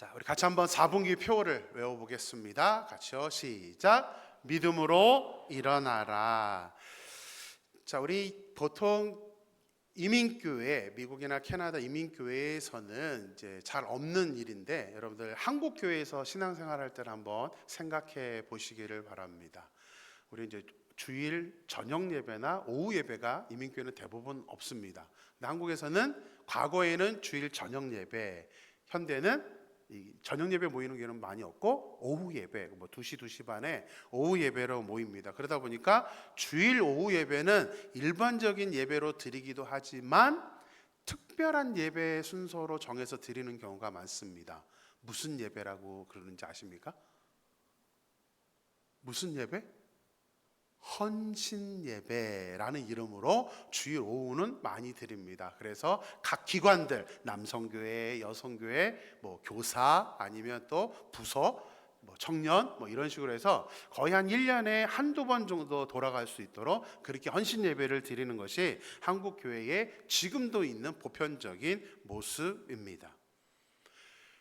자, 우리 같이 한번 4분기 표를 외워보겠습니다. 같이요. 시작. 믿음으로 일어나라. 자, 우리 보통 이민교회, 미국이나 캐나다 이민교회에서는 이제 잘 없는 일인데, 여러분들 한국 교회에서 신앙생활할 때를 한번 생각해 보시기를 바랍니다. 우리 이제 주일 저녁 예배나 오후 예배가 이민교회는 대부분 없습니다. 근데 한국에서는 과거에는 주일 저녁 예배, 현대는 이 저녁 예배 모이는 교회는 많이 없고 오후 예배, 뭐 2시, 2시 반에 오후 예배로 모입니다. 그러다 보니까 주일 오후 예배는 일반적인 예배로 드리기도 하지만 특별한 예배 순서로 정해서 드리는 경우가 많습니다. 무슨 예배라고 그러는지 아십니까? 무슨 예배? 헌신 예배라는 이름으로 주일 오후는 많이 드립니다. 그래서 각 기관들, 남성교회, 여성교회, 뭐 교사 아니면 또 부서, 뭐 청년 뭐 이런 식으로 해서 거의 한 1년에 한두 번 정도 돌아갈 수 있도록 그렇게 헌신 예배를 드리는 것이 한국 교회에 지금도 있는 보편적인 모습입니다.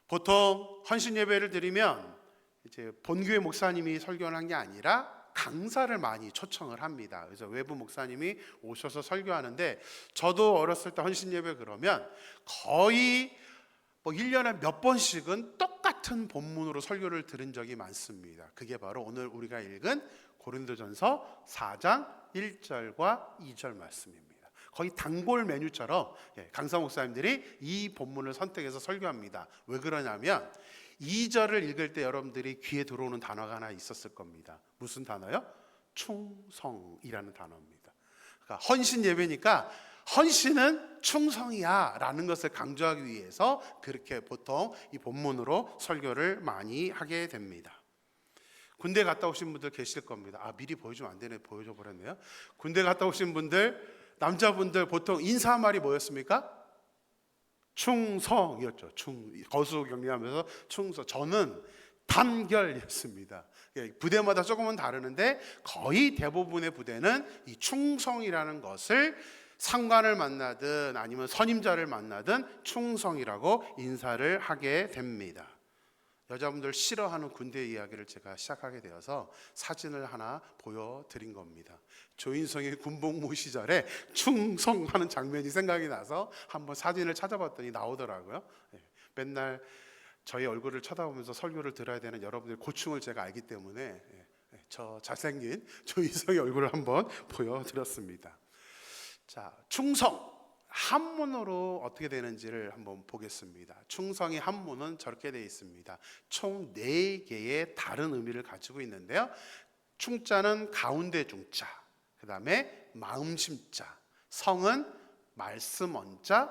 보통 헌신 예배를 드리면 이제 본교회 목사님이 설교를 한 게 아니라 강사를 많이 초청을 합니다. 그래서 외부 목사님이 오셔서 설교하는데, 저도 어렸을 때 헌신 예배 그러면 거의 뭐 1년에 몇 번씩은 똑같은 본문으로 설교를 들은 적이 많습니다. 그게 바로 오늘 우리가 읽은 고린도전서 4장 1절과 2절 말씀입니다. 거의 단골 메뉴처럼 강사 목사님들이 이 본문을 선택해서 설교합니다. 왜 그러냐면 2절을 읽을 때 여러분들이 귀에 들어오는 단어가 하나 있었을 겁니다. 무슨 단어요? 충성이라는 단어입니다. 그러니까 헌신 예배니까 헌신은 충성이야 라는 것을 강조하기 위해서 그렇게 보통 이 본문으로 설교를 많이 하게 됩니다. 군대 갔다 오신 분들 계실 겁니다. 미리 보여주면 안 되네. 보여줘 버렸네요. 군대 갔다 오신 분들, 남자분들 보통 인사 말이 뭐였습니까? 충성이었죠. 거수 격리하면서 충성. 저는 단결이었습니다. 부대마다 조금은 다르는데 거의 대부분의 부대는 이 충성이라는 것을 상관을 만나든 아니면 선임자를 만나든 충성이라고 인사를 하게 됩니다. 여자분들 싫어하는 군대 이야기를 제가 시작하게 되어서 사진을 하나 보여드린 겁니다. 조인성의 군복무 시절에 충성하는 장면이 생각이 나서 한번 사진을 찾아봤더니 나오더라고요. 맨날 저희 얼굴을 쳐다보면서 설교를 들어야 되는 여러분들의 고충을 제가 알기 때문에 저 잘생긴 조인성의 얼굴을 한번 보여드렸습니다. 자, 충성 한문으로 어떻게 되는지를 한번 보겠습니다. 충성의 한문은 저렇게 되어 있습니다. 총 4개의 다른 의미를 가지고 있는데요. 충자는 가운데 중자, 그 다음에 마음심자, 성은 말씀 원자,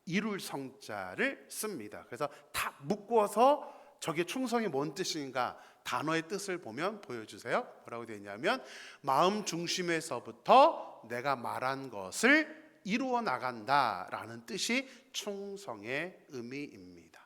이룰 성자를 씁니다. 그래서 다 묶어서 저게 충성이 뭔 뜻인가 단어의 뜻을 보면 보여주세요. 뭐라고 되어 있냐면 마음 중심에서부터 내가 말한 것을 이루어 나간다라는 뜻이 충성의 의미입니다.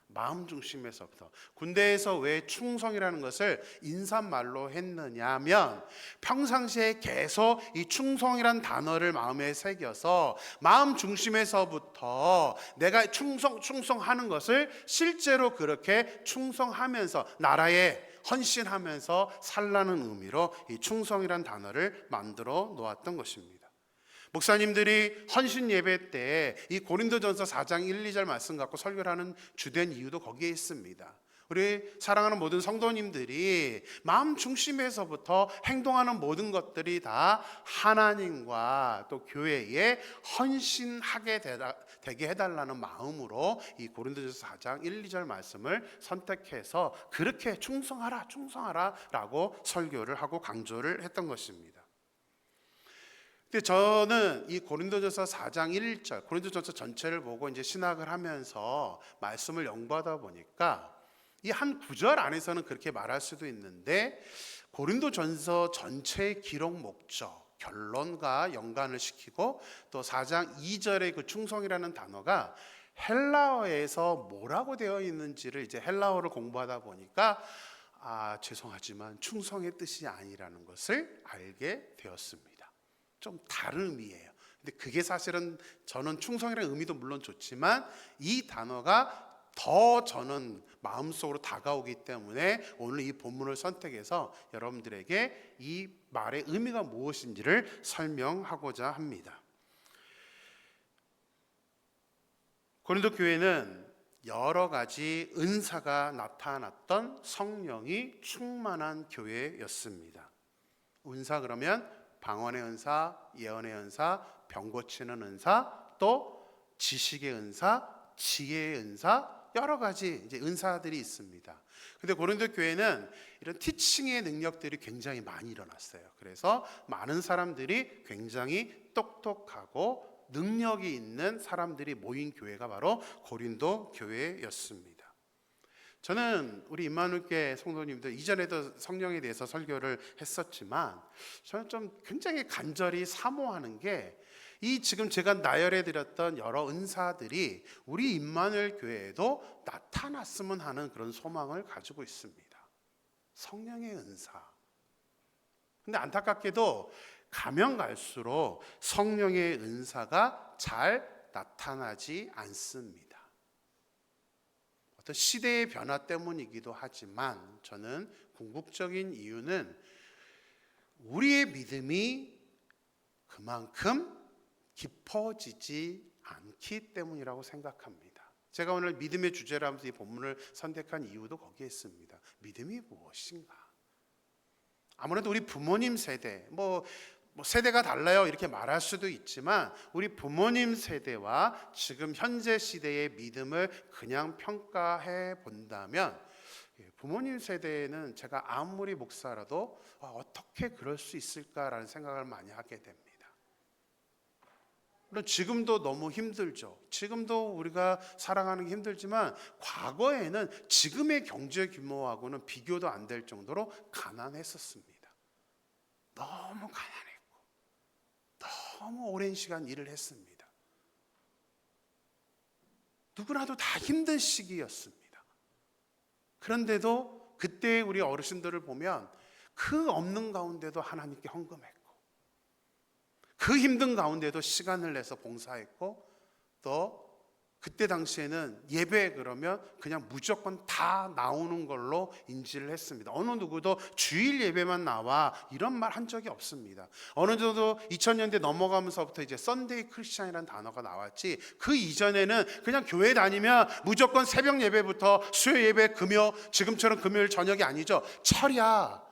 마음 중심에서부터. 군대에서 왜 충성이라는 것을 인사말로 했느냐면 평상시에 계속 이 충성이란 단어를 마음에 새겨서 마음 중심에서부터 내가 충성하는 것을 실제로 그렇게 충성하면서 나라에 헌신하면서 살라는 의미로 이 충성이란 단어를 만들어 놓았던 것입니다. 목사님들이 헌신 예배 때 이 고린도전서 4장 1, 2절 말씀 갖고 설교를 하는 주된 이유도 거기에 있습니다. 우리 사랑하는 모든 성도님들이 마음 중심에서부터 행동하는 모든 것들이 다 하나님과 또 교회에 헌신하게 되게 해달라는 마음으로 이 고린도전서 4장 1, 2절 말씀을 선택해서 그렇게 충성하라 라고 설교를 하고 강조를 했던 것입니다. 근데 저는 이 고린도전서 4장 1절, 고린도전서 전체를 보고 이제 신학을 하면서 말씀을 연구하다 보니까 이 한 구절 안에서는 그렇게 말할 수도 있는데 고린도전서 전체의 기록 목적, 결론과 연관을 시키고 또 4장 2절의 그 충성이라는 단어가 헬라어에서 뭐라고 되어 있는지를 이제 헬라어를 공부하다 보니까 죄송하지만 충성의 뜻이 아니라는 것을 알게 되었습니다. 좀 다른 의미예요. 근데 그게 사실은 저는 충성이라는 의미도 물론 좋지만 이 단어가 더 저는 마음속으로 다가오기 때문에 오늘 이 본문을 선택해서 여러분들에게 이 말의 의미가 무엇인지를 설명하고자 합니다. 고린도 교회는 여러 가지 은사가 나타났던 성령이 충만한 교회였습니다. 은사 그러면 방언의 은사, 예언의 은사, 병 고치는 은사, 또 지식의 은사, 지혜의 은사, 여러 가지 이제 은사들이 있습니다. 근데 고린도 교회는 이런 티칭의 능력들이 굉장히 많이 일어났어요. 그래서 많은 사람들이 굉장히 똑똑하고 능력이 있는 사람들이 모인 교회가 바로 고린도 교회였습니다. 저는 우리 임마누엘교회 성도님들 이전에도 성령에 대해서 설교를 했었지만 저는 좀 굉장히 간절히 사모하는 게 이 지금 제가 나열해 드렸던 여러 은사들이 우리 임마누엘 교회에도 나타났으면 하는 그런 소망을 가지고 있습니다. 성령의 은사. 근데 안타깝게도 가면 갈수록 성령의 은사가 잘 나타나지 않습니다. 어떤 시대의 변화 때문이기도 하지만 저는 궁극적인 이유는 우리의 믿음이 그만큼 깊어지지 않기 때문이라고 생각합니다. 제가 오늘 믿음의 주제로 하면서 이 본문을 선택한 이유도 거기에 있습니다. 믿음이 무엇인가? 아무래도 우리 부모님 세대, 뭐 세대가 달라요 이렇게 말할 수도 있지만 우리 부모님 세대와 지금 현재 시대의 믿음을 그냥 평가해 본다면 부모님 세대에는 제가 아무리 목사라도 어떻게 그럴 수 있을까라는 생각을 많이 하게 됩니다. 물론 지금도 너무 힘들죠. 지금도 우리가 살아가는 게 힘들지만 과거에는 지금의 경제 규모하고는 비교도 안 될 정도로 가난했었습니다. 너무 가난했고 너무 오랜 시간 일을 했습니다. 누구라도 다 힘든 시기였습니다. 그런데도 그때 우리 어르신들을 보면 그 없는 가운데도 하나님께 헌금했고 그 힘든 가운데도 시간을 내서 봉사했고 또 그때 당시에는 예배 그러면 그냥 무조건 다 나오는 걸로 인지를 했습니다. 어느 누구도 주일 예배만 나와 이런 말 한 적이 없습니다. 어느 정도 2000년대 넘어가면서부터 이제 썬데이 크리스찬이라는 단어가 나왔지 그 이전에는 그냥 교회 다니면 무조건 새벽 예배부터 수요 예배, 금요, 지금처럼 금요일 저녁이 아니죠. 철야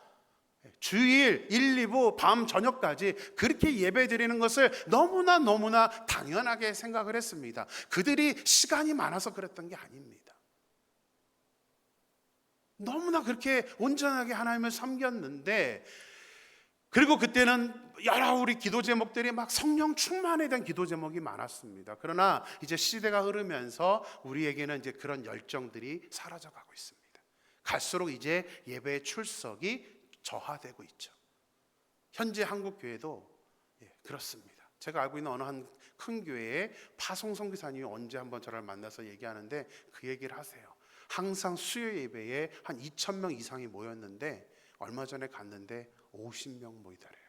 주일 1, 2부 밤 저녁까지 그렇게 예배 드리는 것을 너무나 당연하게 생각을 했습니다. 그들이 시간이 많아서 그랬던 게 아닙니다. 너무나 그렇게 온전하게 하나님을 섬겼는데 그리고 그때는 여러 우리 기도 제목들이 막 성령 충만에 대한 기도 제목이 많았습니다. 그러나 이제 시대가 흐르면서 우리에게는 이제 그런 열정들이 사라져 가고 있습니다. 갈수록 이제 예배의 출석이 저하되고 있죠. 현재 한국 교회도 그렇습니다. 제가 알고 있는 어느 한 큰 교회에 파송 선교사님이 언제 한번 저를 만나서 얘기하는데 그 얘기를 하세요. 항상 수요 예배에 한 2,000명 이상이 모였는데 얼마 전에 갔는데 50명 모이더래요.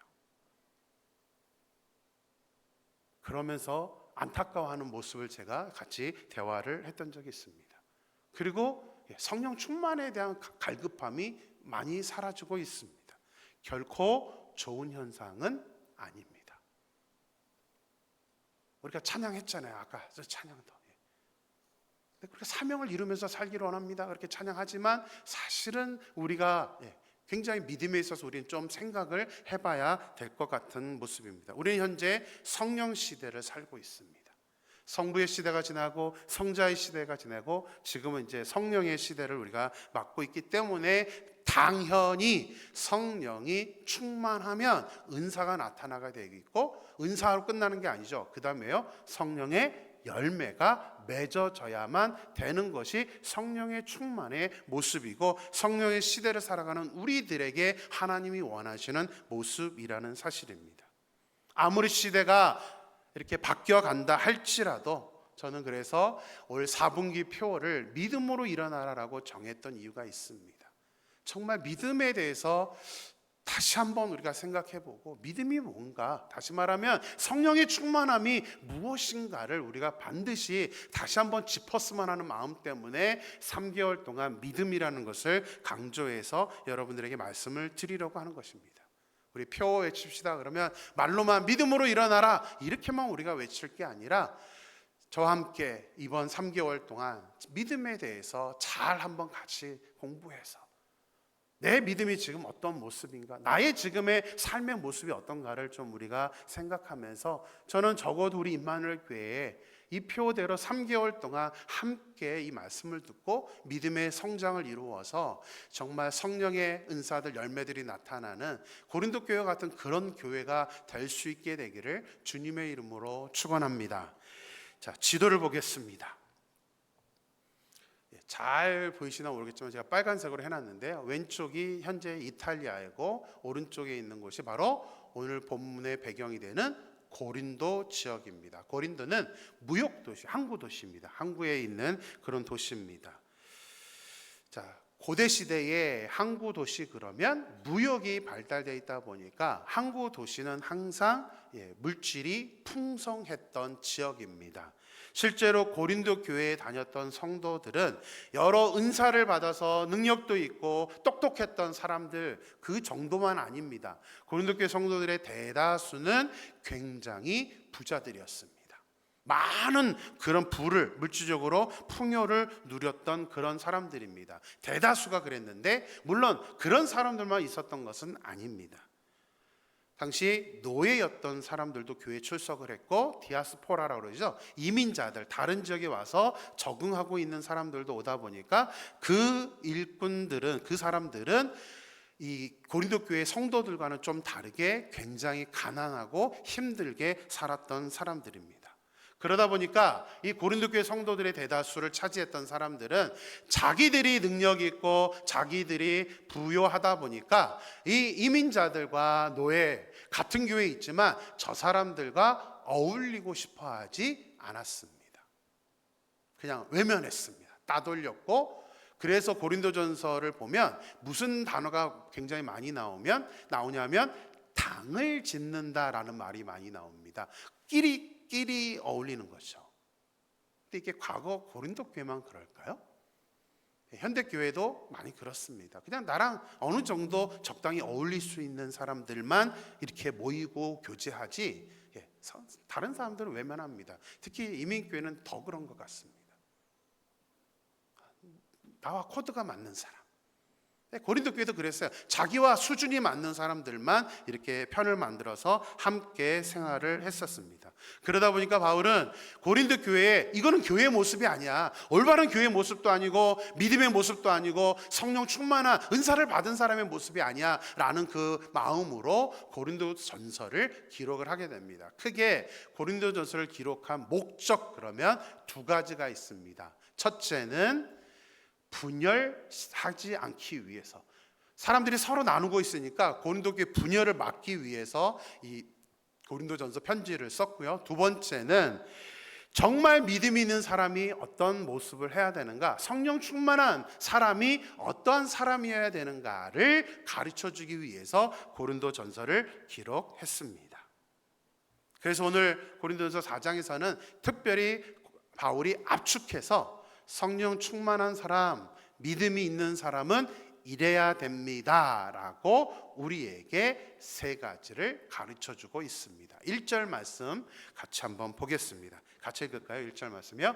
그러면서 안타까워하는 모습을 제가 같이 대화를 했던 적이 있습니다. 그리고 성령 충만에 대한 갈급함이 많이 사라지고 있습니다. 결코 좋은 현상은 아닙니다. 우리가 찬양했잖아요. 아까 저 찬양도. 그렇게 사명을 이루면서 살기를 원합니다. 그렇게 찬양하지만 사실은 우리가 굉장히 믿음에 있어서 우리는 좀 생각을 해봐야 될 것 같은 모습입니다. 우리는 현재 성령 시대를 살고 있습니다. 성부의 시대가 지나고 성자의 시대가 지나고 지금은 이제 성령의 시대를 우리가 맞고 있기 때문에 당연히 성령이 충만하면 은사가 나타나게 되고 은사로 끝나는 게 아니죠. 그 다음에요 성령의 열매가 맺어져야만 되는 것이 성령의 충만의 모습이고 성령의 시대를 살아가는 우리들에게 하나님이 원하시는 모습이라는 사실입니다. 아무리 시대가 이렇게 바뀌어간다 할지라도 저는 그래서 올 4분기 표어를 믿음으로 일어나라라고 정했던 이유가 있습니다. 정말 믿음에 대해서 다시 한번 우리가 생각해보고 믿음이 뭔가, 다시 말하면 성령의 충만함이 무엇인가를 우리가 반드시 다시 한번 짚었으면 하는 마음 때문에 3개월 동안 믿음이라는 것을 강조해서 여러분들에게 말씀을 드리려고 하는 것입니다. 우리 표 외칩시다. 그러면 말로만 믿음으로 일어나라 이렇게만 우리가 외칠 게 아니라 저와 함께 이번 3개월 동안 믿음에 대해서 잘 한번 같이 공부해서 내 믿음이 지금 어떤 모습인가, 나의 지금의 삶의 모습이 어떤가를 좀 우리가 생각하면서 저는 적어도 우리 임마누엘 교회에 이 표대로 3개월 동안 함께 이 말씀을 듣고 믿음의 성장을 이루어서 정말 성령의 은사들, 열매들이 나타나는 고린도 교회 같은 그런 교회가 될 수 있게 되기를 주님의 이름으로 축원합니다. 자, 지도를 보겠습니다. 잘 보이시나 모르겠지만 제가 빨간색으로 해놨는데요, 왼쪽이 현재 이탈리아이고 오른쪽에 있는 곳이 바로 오늘 본문의 배경이 되는 고린도 지역입니다. 고린도는 무역도시, 항구도시입니다. 항구에 있는 그런 도시입니다. 자, 고대 시대에 항구 도시 그러면 무역이 발달되어 있다 보니까 항구 도시는 항상 물질이 풍성했던 지역입니다. 실제로 고린도 교회에 다녔던 성도들은 여러 은사를 받아서 능력도 있고 똑똑했던 사람들 그 정도만 아닙니다. 고린도 교회 성도들의 대다수는 굉장히 부자들이었습니다. 많은 그런 부를, 물질적으로 풍요를 누렸던 그런 사람들입니다. 대다수가 그랬는데 물론 그런 사람들만 있었던 것은 아닙니다. 당시 노예였던 사람들도 교회에 출석을 했고, 디아스포라라고 그러죠. 이민자들, 다른 지역에 와서 적응하고 있는 사람들도 오다 보니까 그 일꾼들은, 그 사람들은 이 고린도 교회 성도들과는 좀 다르게 굉장히 가난하고 힘들게 살았던 사람들입니다. 그러다 보니까 이 고린도 교회 성도들의 대다수를 차지했던 사람들은 자기들이 능력 있고 자기들이 부유하다 보니까 이 이민자들과 노예, 같은 교회에 있지만 저 사람들과 어울리고 싶어 하지 않았습니다. 그냥 외면했습니다. 따돌렸고, 그래서 고린도전서를 보면 무슨 단어가 굉장히 많이 나오냐면 당을 짓는다라는 말이 많이 나옵니다. 끼리 어울리는 거죠. 근데 이게 과거 고린도 교회만 그럴까요? 현대 교회도 많이 그렇습니다. 그냥 나랑 어느 정도 적당히 어울릴 수 있는 사람들만 이렇게 모이고 교제하지, 다른 사람들은 외면합니다. 특히 이민교회는 더 그런 것 같습니다. 나와 코드가 맞는 사람. 고린도 교회도 그랬어요. 자기와 수준이 맞는 사람들만 이렇게 편을 만들어서 함께 생활을 했었습니다. 그러다 보니까 바울은 고린도 교회에, 이거는 교회의 모습이 아니야, 올바른 교회의 모습도 아니고 믿음의 모습도 아니고 성령 충만한 은사를 받은 사람의 모습이 아니야 라는 그 마음으로 고린도전서를 기록을 하게 됩니다. 크게 고린도전서를 기록한 목적, 그러면 두 가지가 있습니다. 첫째는 분열하지 않기 위해서, 사람들이 서로 나누고 있으니까 고린도 교회 분열을 막기 위해서 이 고린도전서 편지를 썼고요. 두 번째는 정말 믿음이 있는 사람이 어떤 모습을 해야 되는가, 성령 충만한 사람이 어떠한 사람이어야 되는가를 가르쳐주기 위해서 고린도전서를 기록했습니다. 그래서 오늘 고린도전서 4장에서는 특별히 바울이 압축해서 성령 충만한 사람, 믿음이 있는 사람은 이래야 됩니다 라고 우리에게 세 가지를 가르쳐주고 있습니다. 1절 말씀 같이 한번 보겠습니다. 같이 읽을까요? 1절 말씀이요.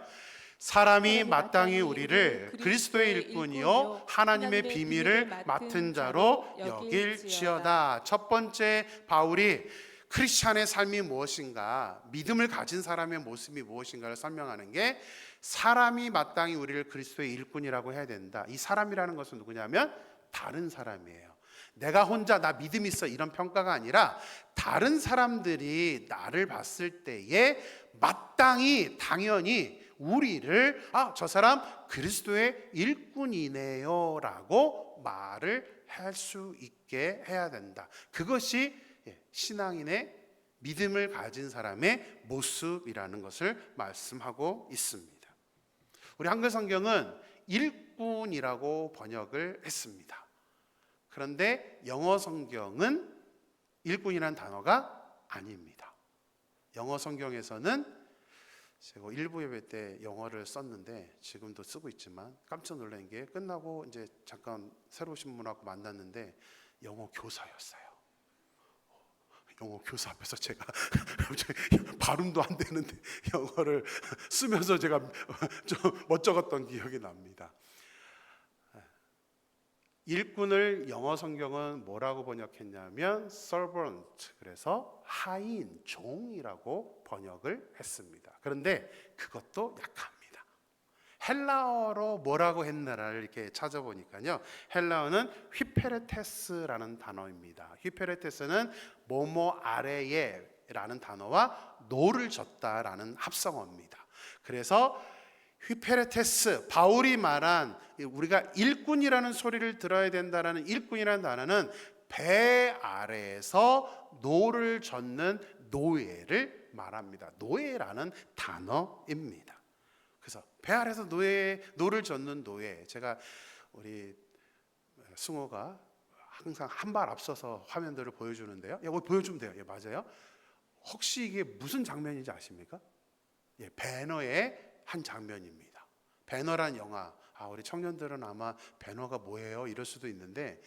사람이 마땅히 우리를 그리스도의 일꾼이요 하나님의 비밀을 맡은 자로 여길지어다. 첫 번째, 바울이 크리스찬의 삶이 무엇인가, 믿음을 가진 사람의 모습이 무엇인가를 설명하는 게, 사람이 마땅히 우리를 그리스도의 일꾼이라고 해야 된다. 이 사람이라는 것은 누구냐면 다른 사람이에요. 내가 혼자 나 믿음 있어 이런 평가가 아니라 다른 사람들이 나를 봤을 때에 마땅히, 당연히 우리를 저 사람 그리스도의 일꾼이네요 라고 말을 할 수 있게 해야 된다. 그것이 신앙인의 믿음을 가진 사람의 모습이라는 것을 말씀하고 있습니다. 우리 한글 성경은 일꾼이라고 번역을 했습니다. 그런데 영어 성경은 일꾼이라는 단어가 아닙니다. 영어 성경에서는 제가 일부 예배 때 영어를 썼는데 지금도 쓰고 있지만 깜짝 놀란 게 끝나고 이제 잠깐 새로 오신 분하고 만났는데 영어 교사였어요. 영어 교사 앞에서 제가 발음도 안 되는데 영어를 쓰면서 제가 좀 멋쩍었던 기억이 납니다. 일꾼을 영어 성경은 뭐라고 번역했냐면 servant, 그래서 하인, 종이라고 번역을 했습니다. 그런데 그것도 약합니다. 헬라어로 뭐라고 했나를 이렇게 찾아보니까요, 헬라어는 휘페레테스라는 단어입니다. 휘페레테스는 뭐뭐 아래에 라는 단어와 노를 졌다라는 합성어입니다. 그래서 휘페레테스, 바울이 말한 우리가 일꾼이라는 소리를 들어야 된다라는 일꾼이라는 단어는 배 아래에서 노를 젓는 노예를 말합니다. 노예라는 단어입니다. 그래서 배 아래에서 노를 젓는 노예. 제가 우리 승호가 항상 한 발 앞서서 화면들을 보여주는데요. 이거 보여주면 돼요. 예, 맞아요. 혹시 이게 무슨 장면인지 아십니까? 예, 배너의 한 장면입니다. 배너란 영화, 우리 청년들은 아마 배너가 뭐예요? 이럴 수도 있는데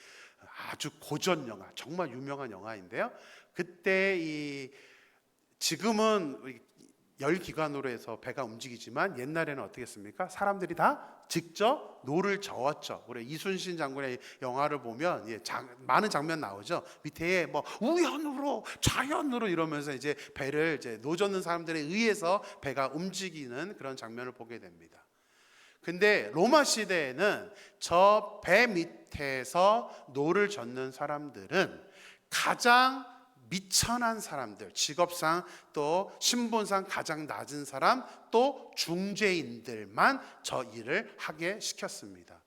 아주 고전 영화, 정말 유명한 영화인데요. 그때 지금은 열기관으로 해서 배가 움직이지만 옛날에는 어떻게 했습니까? 사람들이 다 직접 노를 저었죠. 우리 이순신 장군의 영화를 보면 많은 장면 나오죠. 밑에 뭐 우연으로 좌연으로 이러면서 이제 배를 이제 노 젓는 사람들에 의해서 배가 움직이는 그런 장면을 보게 됩니다. 근데 로마 시대에는 저 배 밑에서 노를 젓는 사람들은 가장 미천한 사람들, 직업상 또 신분상 가장 낮은 사람, 또 중죄인들만 저 일을 하게 시켰습니다.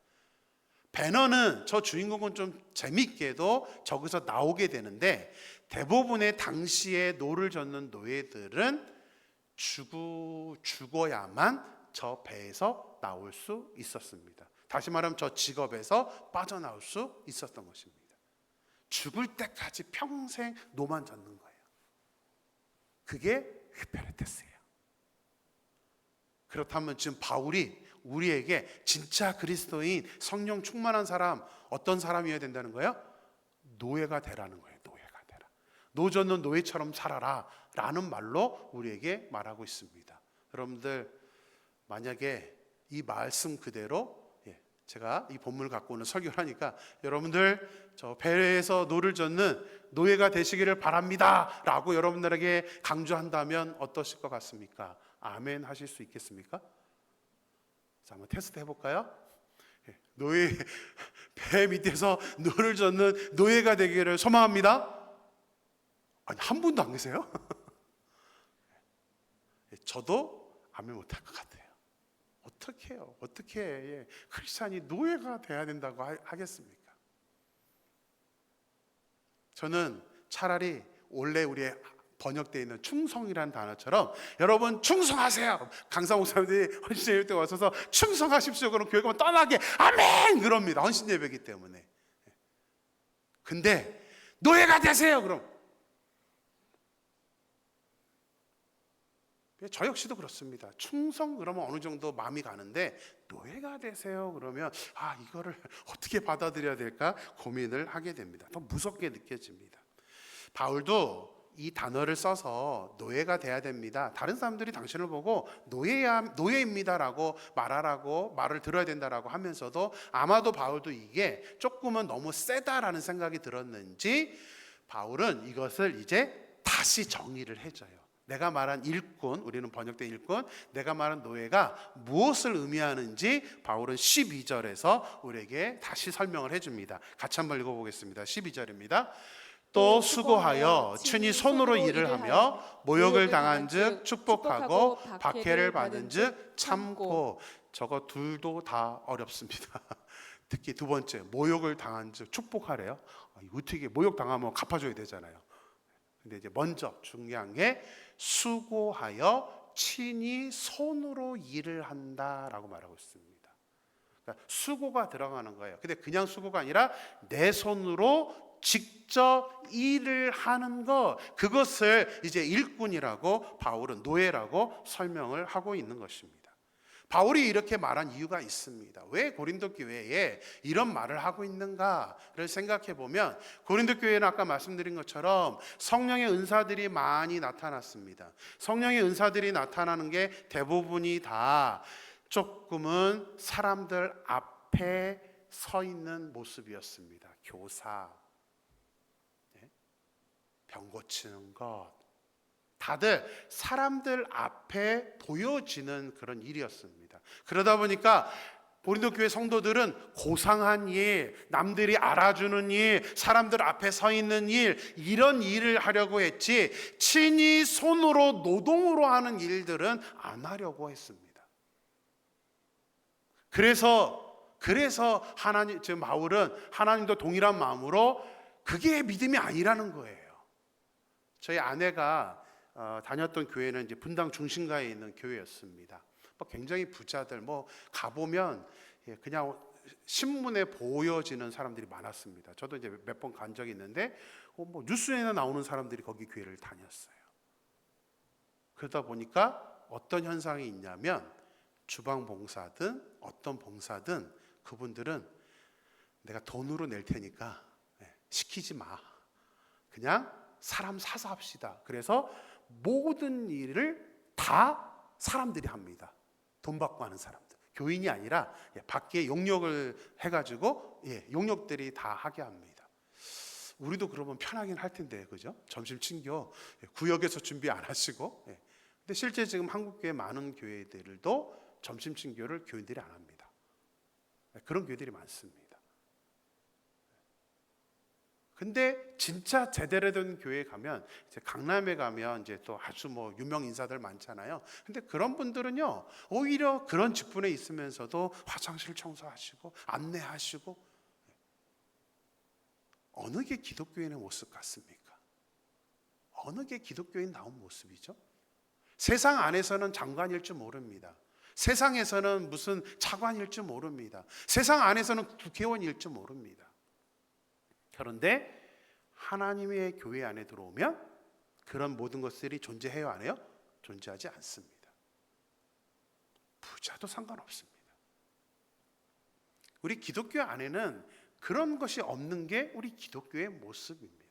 배너는 저 주인공은 좀 재밌게도 저기서 나오게 되는데 대부분의 당시에 노를 젓는 노예들은 죽어야만 저 배에서 나올 수 있었습니다. 다시 말하면 저 직업에서 빠져나올 수 있었던 것입니다. 죽을 때까지 평생 노만 젓는 거예요. 그게 휘페레테스예요. 그렇다면 지금 바울이 우리에게 진짜 그리스도인 성령 충만한 사람, 어떤 사람이어야 된다는 거예요? 노예가 되라는 거예요. 노예가 되라. 노 젓는 노예처럼 살아라 라는 말로 우리에게 말하고 있습니다. 여러분들 만약에 이 말씀 그대로 제가 이 본문을 갖고 오는 설교를 하니까 여러분들 저 배에서 노를 젓는 노예가 되시기를 바랍니다 라고 여러분들에게 강조한다면 어떠실 것 같습니까? 아멘 하실 수 있겠습니까? 자, 한번 테스트 해볼까요? 배 밑에서 노를 젓는 노예가 되기를 소망합니다. 아니, 한 분도 안 계세요? 저도 아멘 못할 것 같아요. 어떻게 해요? 어떻게 크리스찬이 노예가 돼야 된다고 하겠습니까? 저는 차라리 원래 우리의 번역되어 있는 충성이라는 단어처럼 여러분 충성하세요. 강사 목사님들이 헌신 예배 때 와서 충성하십시오. 그럼 교회가 떠나게 아멘 그럽니다. 헌신 예배이기 때문에. 근데 노예가 되세요. 그럼 저 역시도 그렇습니다. 충성 그러면 어느 정도 마음이 가는데 노예가 되세요 그러면 이거를 어떻게 받아들여야 될까 고민을 하게 됩니다. 더 무섭게 느껴집니다. 바울도 이 단어를 써서 노예가 돼야 됩니다. 다른 사람들이 당신을 보고 노예입니다라고 말하라고 말을 들어야 된다라고 하면서도 아마도 바울도 이게 조금은 너무 세다라는 생각이 들었는지 바울은 이것을 이제 다시 정의를 해줘요. 내가 말한 일꾼, 우리는 번역된 일꾼, 내가 말한 노예가 무엇을 의미하는지 바울은 12절에서 우리에게 다시 설명을 해줍니다. 같이 한번 읽어보겠습니다. 12절입니다. 또 수고하여 친히 손으로 일을 하며 모욕을 당한 즉 축복하고 박해를 받은 즉 참고. 저거 둘도 다 어렵습니다. 특히 두 번째, 모욕을 당한 즉 축복하래요. 어떻게 모욕 당하면 갚아줘야 되잖아요. 근데 이제 먼저 중요한 게 수고하여 친히 손으로 일을 한다라고 말하고 있습니다. 그러니까 수고가 들어가는 거예요. 근데 그냥 수고가 아니라 내 손으로 직접 일을 하는 것, 그것을 이제 일꾼이라고 바울은 노예라고 설명을 하고 있는 것입니다. 바울이 이렇게 말한 이유가 있습니다. 왜 고린도 교회에 이런 말을 하고 있는가를 생각해 보면, 고린도 교회는 아까 말씀드린 것처럼 성령의 은사들이 많이 나타났습니다. 성령의 은사들이 나타나는 게 대부분이 다 조금은 사람들 앞에 서 있는 모습이었습니다. 교사, 병 고치는 것, 다들 사람들 앞에 보여지는 그런 일이었습니다. 그러다 보니까 고린도 교회 성도들은 고상한 일, 남들이 알아주는 일, 사람들 앞에 서 있는 일, 이런 일을 하려고 했지 친히 손으로 노동으로 하는 일들은 안 하려고 했습니다. 그래서 하나님, 즉 바울은 하나님도 동일한 마음으로 그게 믿음이 아니라는 거예요. 저희 아내가 다녔던 교회는 이제 분당 중심가에 있는 교회였습니다. 굉장히 부자들 가보면 그냥 신문에 보여지는 사람들이 많았습니다. 저도 이제 몇 번 간 적이 있는데 뉴스에나 나오는 사람들이 거기 교회를 다녔어요. 그러다 보니까 어떤 현상이 있냐면 주방 봉사든 어떤 봉사든 그분들은 내가 돈으로 낼 테니까 시키지 마. 그냥 사람 사서 합시다. 그래서 모든 일을 다 사람들이 합니다. 돈 받고 하는 사람들. 교인이 아니라 밖에 용역을 해가지고 용역들이 다 하게 합니다. 우리도 그러면 편하긴 할 텐데, 그죠? 점심 친교 구역에서 준비 안 하시고. 근데 실제 지금 한국교회 많은 교회들도 점심 친교를 교인들이 안 합니다. 그런 교회들이 많습니다. 근데 진짜 제대로 된 교회에 가면, 이제 강남에 가면 이제 또 아주 유명 인사들 많잖아요. 근데 그런 분들은요, 오히려 그런 직분에 있으면서도 화장실 청소하시고 안내하시고, 어느 게 기독교인의 모습 같습니까? 어느 게 기독교인 나온 모습이죠? 세상 안에서는 장관일 줄 모릅니다. 세상에서는 무슨 차관일 줄 모릅니다. 세상 안에서는 국회의원일 줄 모릅니다. 그런데 하나님의 교회 안에 들어오면 그런 모든 것들이 존재해요, 안 해요? 존재하지 않습니다. 부자도 상관없습니다. 우리 기독교 안에는 그런 것이 없는 게 우리 기독교의 모습입니다.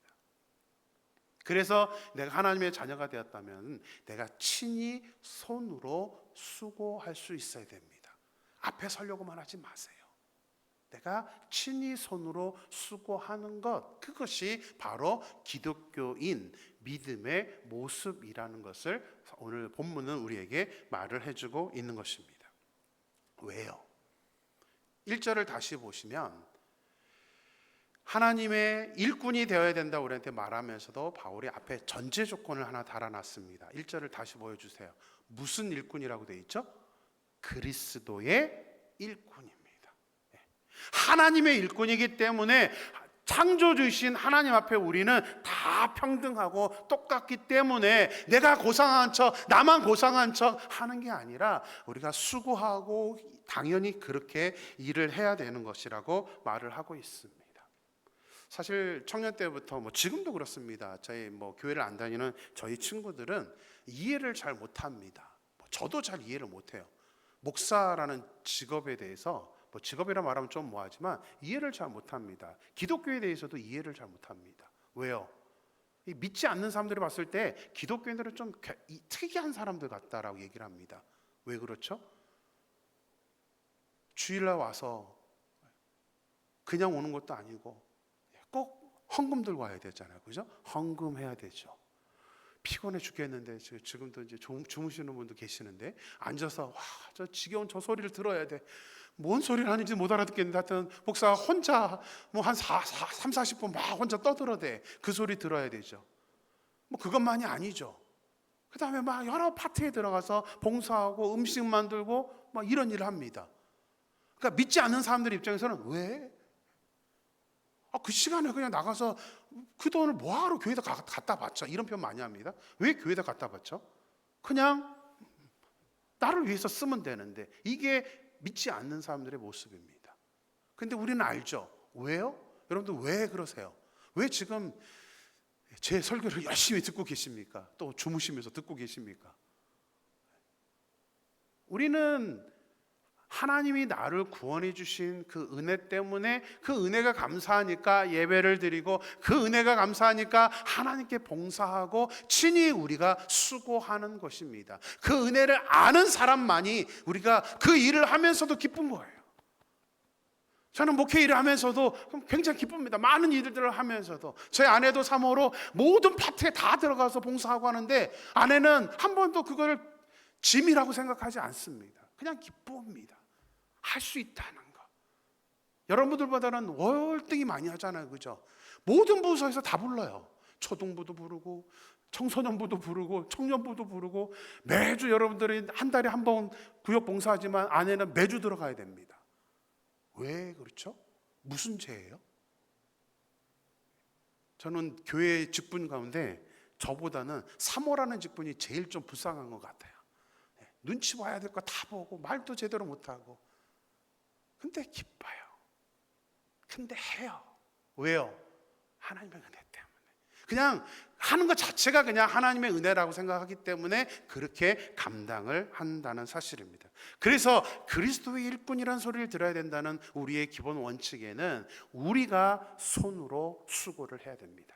그래서 내가 하나님의 자녀가 되었다면 내가 친히 손으로 수고할 수 있어야 됩니다. 앞에 서려고만 하지 마세요. 내가 친히 손으로 수고하는 것, 그것이 바로 기독교인 믿음의 모습이라는 것을 오늘 본문은 우리에게 말을 해주고 있는 것입니다. 왜요? 1절을 다시 보시면 하나님의 일꾼이 되어야 된다고 우리한테 말하면서도 바울이 앞에 전제 조건을 하나 달아놨습니다. 1절을 다시 보여주세요. 무슨 일꾼이라고 되어 있죠? 그리스도의 일꾼입니다. 하나님의 일꾼이기 때문에 창조주이신 하나님 앞에 우리는 다 평등하고 똑같기 때문에 내가 고상한 척, 나만 고상한 척 하는 게 아니라 우리가 수고하고 당연히 그렇게 일을 해야 되는 것이라고 말을 하고 있습니다. 사실 청년 때부터 지금도 그렇습니다. 저희 교회를 안 다니는 저희 친구들은 이해를 잘 못합니다. 저도 잘 이해를 못해요. 목사라는 직업에 대해서 직업이라 말하면 좀 뭐하지만 이해를 잘 못합니다. 기독교에 대해서도 이해를 잘 못합니다. 왜요? 믿지 않는 사람들이 봤을 때 기독교인들은 좀 특이한 사람들 같다라고 얘기를 합니다. 왜 그렇죠? 주일날 와서 그냥 오는 것도 아니고 꼭 헌금 들고 와야 되잖아요. 그죠? 헌금해야 되죠. 피곤해 죽겠는데 지금도 이제 주무시는 분도 계시는데 앉아서 저 지겨운 저 소리를 들어야 돼. 뭔 소리를 하는지 못 알아듣겠는데 하여튼 목사 혼자 한 30-40분 막 혼자 떠들어대. 그 소리 들어야 되죠. 그것만이 아니죠. 그 다음에 여러 파티에 들어가서 봉사하고 음식 만들고 이런 일을 합니다. 그러니까 믿지 않는 사람들 입장에서는 왜? 그 시간에 그냥 나가서 그 돈을 뭐하러 교회에다 갖다 바쳐? 이런 표현 많이 합니다. 왜 교회에다 갖다 바쳐? 그냥 나를 위해서 쓰면 되는데, 이게 믿지 않는 사람들의 모습입니다. 근데 우리는 알죠. 왜요? 여러분들 왜 그러세요? 왜 지금 제 설교를 열심히 듣고 계십니까? 또 주무시면서 듣고 계십니까? 우리는 하나님이 나를 구원해 주신 그 은혜 때문에 그 은혜가 감사하니까 예배를 드리고 그 은혜가 감사하니까 하나님께 봉사하고 친히 우리가 수고하는 것입니다. 그 은혜를 아는 사람만이 우리가 그 일을 하면서도 기쁜 거예요. 저는 목회 일을 하면서도 굉장히 기쁩니다. 많은 일들을 하면서도 저희 아내도 사모로 모든 파트에 다 들어가서 봉사하고 하는데 아내는 한 번도 그거를 짐이라고 생각하지 않습니다. 그냥 기쁩니다. 할 수 있다는 거. 여러분들보다는 월등히 많이 하잖아요, 그죠? 모든 부서에서 다 불러요. 초등부도 부르고 청소년부도 부르고 청년부도 부르고 매주 여러분들이 한 달에 한 번 구역 봉사하지만 아내는 매주 들어가야 됩니다. 왜 그렇죠? 무슨 죄예요? 저는 교회 직분 가운데 저보다는 사모라는 직분이 제일 좀 불쌍한 것 같아요. 눈치 봐야 될 거 다 보고 말도 제대로 못하고 근데 기뻐요. 근데 해요. 왜요? 하나님의 은혜 때문에. 그냥 하는 것 자체가 그냥 하나님의 은혜라고 생각하기 때문에 그렇게 감당을 한다는 사실입니다. 그래서 그리스도의 일꾼이라는 소리를 들어야 된다는 우리의 기본 원칙에는 우리가 손으로 수고를 해야 됩니다.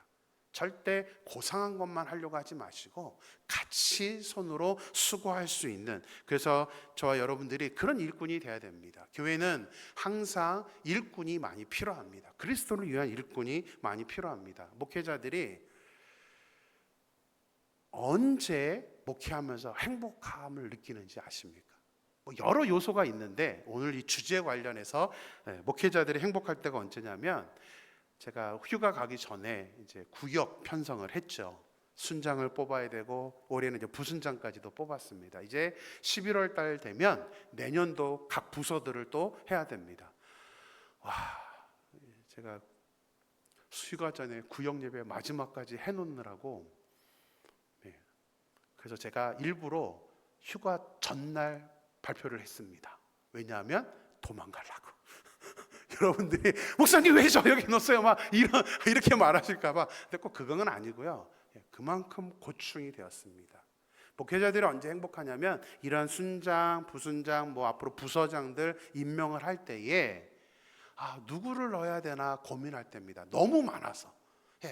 절대 고상한 것만 하려고 하지 마시고 같이 손으로 수고할 수 있는, 그래서 저와 여러분들이 그런 일꾼이 되어야 됩니다. 교회는 항상 일꾼이 많이 필요합니다. 그리스도를 위한 일꾼이 많이 필요합니다. 목회자들이 언제 목회하면서 행복함을 느끼는지 아십니까? 여러 요소가 있는데 오늘 이 주제에 관련해서 목회자들이 행복할 때가 언제냐면, 제가 휴가 가기 전에 이제 구역 편성을 했죠. 순장을 뽑아야 되고 올해는 이제 부순장까지도 뽑았습니다. 이제 11월 달 되면 내년도 각 부서들을 또 해야 됩니다. 와, 제가 휴가 전에 구역 예배 마지막까지 해놓느라고, 그래서 제가 일부러 휴가 전날 발표를 했습니다. 왜냐하면 도망가려고. 여러분들이 목사님 왜 저 여기 넣었어요? 막 이렇게 말하실까봐. 근데 꼭 그건 아니고요. 그만큼 고충이 되었습니다. 목회자들이 언제 행복하냐면 이러한 순장, 부순장, 앞으로 부서장들 임명을 할 때에 누구를 넣어야 되나 고민할 때입니다. 너무 많아서.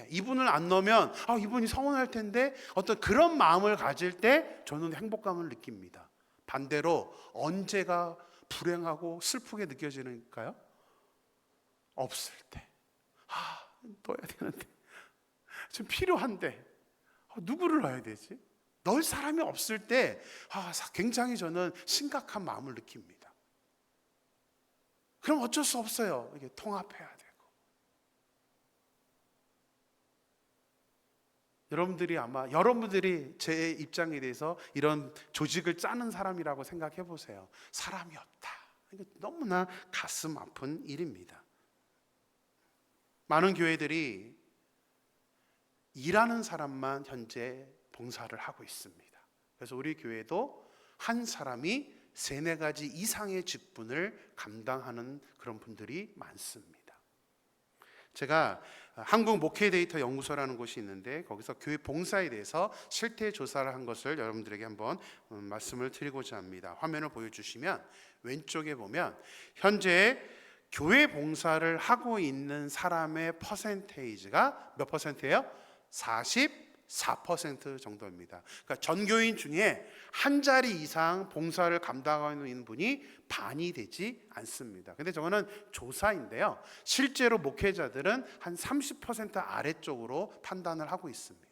이분을 안 넣으면 이분이 서운할 텐데 어떤 그런 마음을 가질 때 저는 행복감을 느낍니다. 반대로 언제가 불행하고 슬프게 느껴지는가요? 없을 때. 넣어야 되는데 지금 필요한데 누구를 넣어야 되지? 넣을 사람이 없을 때 굉장히 저는 심각한 마음을 느낍니다. 그럼 어쩔 수 없어요. 이게 통합해야 되고. 여러분들이 제 입장에 대해서 이런 조직을 짜는 사람이라고 생각해 보세요. 사람이 없다. 이게 너무나 가슴 아픈 일입니다. 많은 교회들이 일하는 사람만 현재 봉사를 하고 있습니다. 그래서 우리 교회도 한 사람이 3-4가지 이상의 직분을 감당하는 그런 분들이 많습니다. 제가 한국 목회 데이터 연구소라는 곳이 있는데 거기서 교회 봉사에 대해서 실태 조사를 한 것을 여러분들에게 한번 말씀을 드리고자 합니다. 화면을 보여주시면 왼쪽에 보면 현재 교회 봉사를 하고 있는 사람의 퍼센테이지가 몇 퍼센트예요? 44% 정도입니다. 그러니까 전교인 중에 한 자리 이상 봉사를 감당하고 있는 분이 반이 되지 않습니다. 근데 저거는 조사인데요. 실제로 목회자들은 한 30% 아래쪽으로 판단을 하고 있습니다.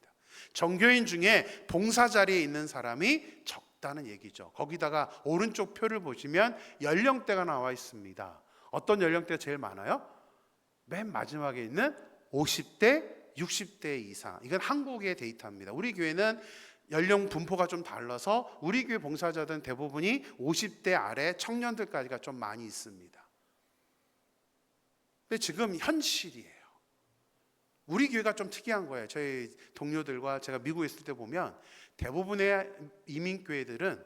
전교인 중에 봉사 자리에 있는 사람이 적다는 얘기죠. 거기다가 오른쪽 표를 보시면 연령대가 나와 있습니다. 어떤 연령대가 제일 많아요? 맨 마지막에 있는 50대, 60대 이상. 이건 한국의 데이터입니다. 우리 교회는 연령 분포가 좀 달라서 우리 교회 봉사자들은 대부분이 50대 아래 청년들까지가 좀 많이 있습니다. 근데 지금 현실이에요. 우리 교회가 좀 특이한 거예요. 저희 동료들과 제가 미국에 있을 때 보면 대부분의 이민교회들은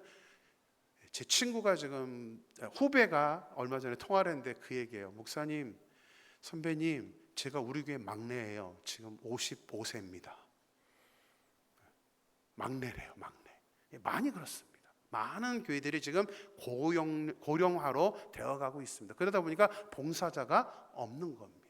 제 친구가 지금 후배가 얼마 전에 통화를 했는데 그 얘기예요. 목사님, 선배님, 제가 우리 교회 막내예요. 지금 55세입니다. 막내래요, 막내. 많이 그렇습니다. 많은 교회들이 지금 고령화로 되어가고 있습니다. 그러다 보니까 봉사자가 없는 겁니다.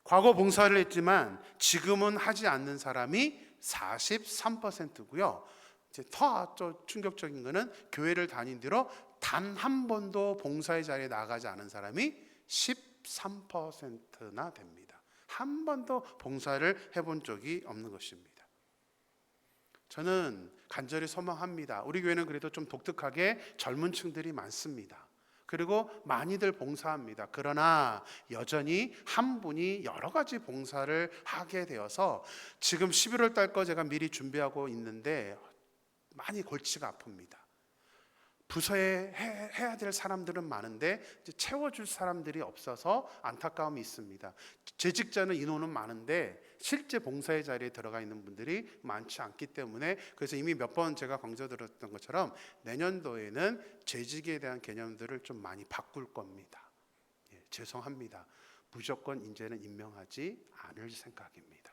과거 봉사를 했지만 지금은 하지 않는 사람이 43%고요. 이제 더 충격적인 거는 교회를 다닌 뒤로 단 한 번도 봉사의 자리에 나가지 않은 사람이 13%나 됩니다. 한 번도 봉사를 해본 적이 없는 것입니다. 저는 간절히 소망합니다. 우리 교회는 그래도 좀 독특하게 젊은 층들이 많습니다. 그리고 많이들 봉사합니다. 그러나 여전히 한 분이 여러 가지 봉사를 하게 되어서 지금 11월 달 거 제가 미리 준비하고 있는데 많이 골치가 아픕니다. 부서에 해야 될 사람들은 많은데 채워줄 사람들이 없어서 안타까움이 있습니다. 재직자는 인원은 많은데 실제 봉사의 자리에 들어가 있는 분들이 많지 않기 때문에, 그래서 이미 몇 번 제가 강조드렸던 것처럼 내년도에는 재직에 대한 개념들을 좀 많이 바꿀 겁니다. 죄송합니다. 무조건 이제는 임명하지 않을 생각입니다.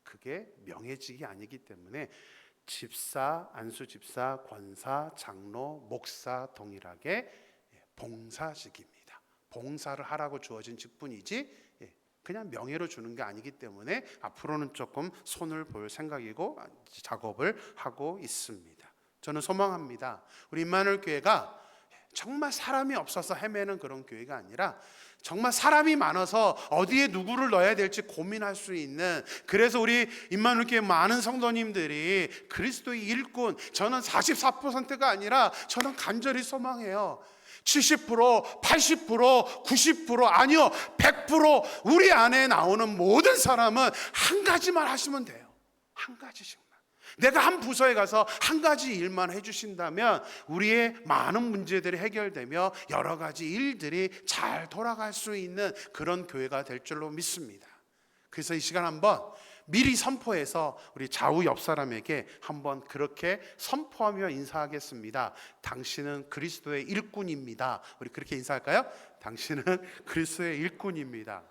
그게 명예직이 아니기 때문에 집사, 안수집사, 권사, 장로, 목사 동일하게 봉사직입니다. 봉사를 하라고 주어진 직분이지 그냥 명예로 주는 게 아니기 때문에 앞으로는 조금 손을 볼 생각이고 작업을 하고 있습니다. 저는 소망합니다. 우리 임마누엘 교회가 정말 사람이 없어서 헤매는 그런 교회가 아니라 정말 사람이 많아서 어디에 누구를 넣어야 될지 고민할 수 있는, 그래서 우리 임마누엘 교회 많은 성도님들이 그리스도의 일꾼, 저는 44%가 아니라 저는 간절히 소망해요. 70%, 80%, 90% 아니요 100% 우리 안에 나오는 모든 사람은 한 가지만 하시면 돼요. 한 가지씩만. 내가 한 부서에 가서 한 가지 일만 해주신다면 우리의 많은 문제들이 해결되며 여러 가지 일들이 잘 돌아갈 수 있는 그런 교회가 될 줄로 믿습니다. 그래서 이 시간 한번 미리 선포해서 우리 좌우 옆 사람에게 한번 그렇게 선포하며 인사하겠습니다. 당신은 그리스도의 일꾼입니다. 우리 그렇게 인사할까요? 당신은 그리스도의 일꾼입니다.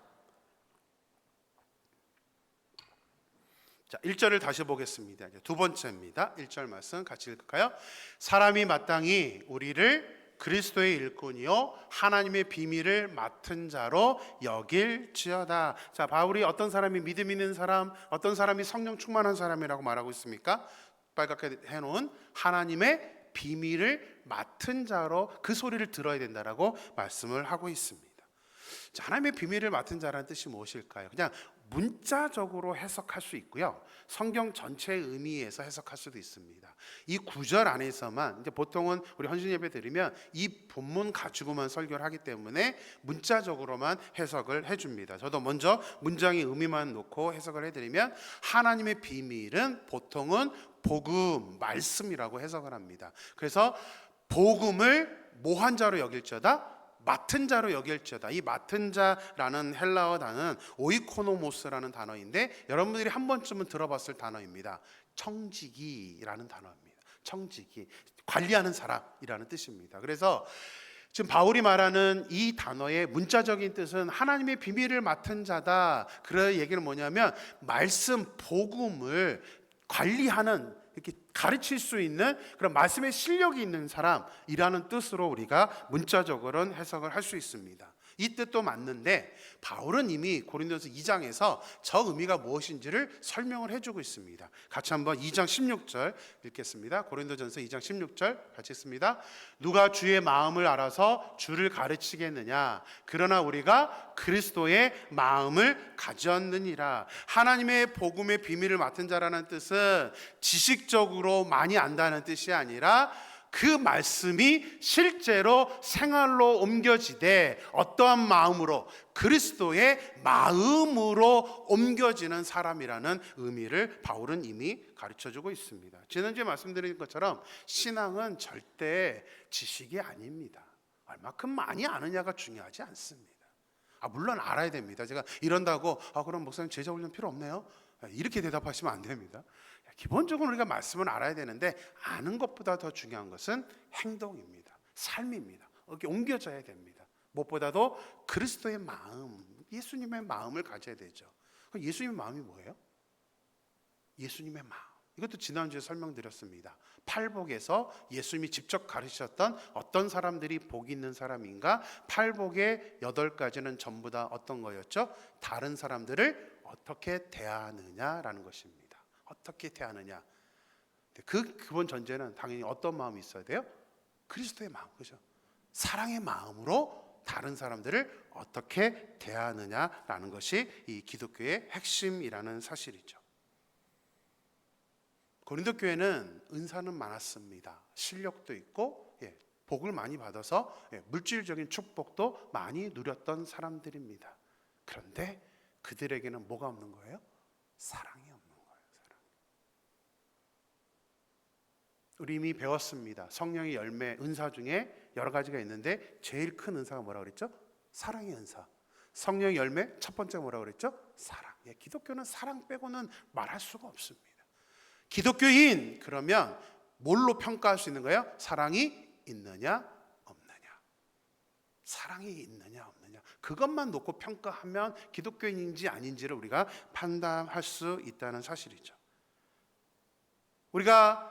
자, 1절을 다시 보겠습니다. 이제 두 번째입니다. 1절 말씀 같이 읽을까요? 사람이 마땅히 우리를 그리스도의 일꾼이요 하나님의 비밀을 맡은 자로 여길지어다. 자, 바울이 어떤 사람이 믿음 있는 사람, 어떤 사람이 성령 충만한 사람이라고 말하고 있습니까? 빨갛게 해놓은 하나님의 비밀을 맡은 자로 그 소리를 들어야 된다라고 말씀을 하고 있습니다. 자, 하나님의 비밀을 맡은 자라는 뜻이 무엇일까요? 그냥 문자적으로 해석할 수 있고요, 성경 전체의 의미에서 해석할 수도 있습니다. 이 구절 안에서만, 이제 보통은 우리 헌신 예배 드리면 이 본문 가지고만 설교를 하기 때문에 문자적으로만 해석을 해줍니다. 저도 먼저 문장의 의미만 놓고 해석을 해드리면, 하나님의 비밀은 보통은 복음, 말씀이라고 해석을 합니다. 그래서 복음을 뭐한 자로 여길지어다, 맡은 자로 여길지어다. 이 맡은 자라는 헬라어 단어는 오이코노모스라는 단어인데 여러분들이 한 번쯤은 들어봤을 단어입니다. 청지기라는 단어입니다. 청지기, 관리하는 사람이라는 뜻입니다. 그래서 지금 바울이 말하는 이 단어의 문자적인 뜻은 하나님의 비밀을 맡은 자다. 그 얘기는 뭐냐면 말씀, 복음을 관리하는, 이렇게 가르칠 수 있는 그런 말씀의 실력이 있는 사람이라는 뜻으로 우리가 문자적으로는 해석을 할 수 있습니다. 이 뜻도 맞는데 바울은 이미 고린도서 2장에서 저 의미가 무엇인지를 설명을 해주고 있습니다. 같이 한번 2장 16절 읽겠습니다. 고린도전서 2장 16절 같이 읽습니다. 누가 주의 마음을 알아서 주를 가르치겠느냐? 그러나 우리가 그리스도의 마음을 가졌느니라. 하나님의 복음의 비밀을 맡은 자라는 뜻은 지식적으로 많이 안다는 뜻이 아니라 그 말씀이 실제로 생활로 옮겨지되 어떠한 마음으로, 그리스도의 마음으로 옮겨지는 사람이라는 의미를 바울은 이미 가르쳐주고 있습니다. 지난주에 말씀드린 것처럼 신앙은 절대 지식이 아닙니다. 얼마큼 많이 아느냐가 중요하지 않습니다. 물론 알아야 됩니다. 제가 이런다고 그럼 목사님 제자 훈련 필요 없네요, 이렇게 대답하시면 안 됩니다. 기본적으로 우리가 말씀을 알아야 되는데 아는 것보다 더 중요한 것은 행동입니다. 삶입니다. 이렇게 옮겨져야 됩니다. 무엇보다도 그리스도의 마음, 예수님의 마음을 가져야 되죠. 그럼 예수님의 마음이 뭐예요? 예수님의 마음. 이것도 지난주에 설명드렸습니다. 팔복에서 예수님이 직접 가르치셨던 어떤 사람들이 복 있는 사람인가? 팔복의 8가지는 전부 다 어떤 거였죠? 다른 사람들을 어떻게 대하느냐라는 것입니다. 어떻게 대하느냐. 그 기본 전제는 당연히 어떤 마음이 있어야 돼요? 그리스도의 마음, 그죠? 사랑의 마음으로 다른 사람들을 어떻게 대하느냐라는 것이 이 기독교의 핵심이라는 사실이죠. 고린도 교회는 은사는 많았습니다. 실력도 있고 복을 많이 받아서 물질적인 축복도 많이 누렸던 사람들입니다. 그런데 그들에게는 뭐가 없는 거예요? 사랑이 없는 거예요. 사랑. 우리 이미 배웠습니다. 성령의 열매, 은사 중에 여러 가지가 있는데 제일 큰 은사가 뭐라고 그랬죠? 사랑의 은사. 성령의 열매 첫 번째 뭐라고 그랬죠? 사랑. 기독교는 사랑 빼고는 말할 수가 없습니다. 기독교인 그러면 뭘로 평가할 수 있는 거예요? 사랑이 있느냐 없느냐. 사랑이 있느냐 없느냐. 그것만 놓고 평가하면 기독교인인지 아닌지를 우리가 판단할 수 있다는 사실이죠. 우리가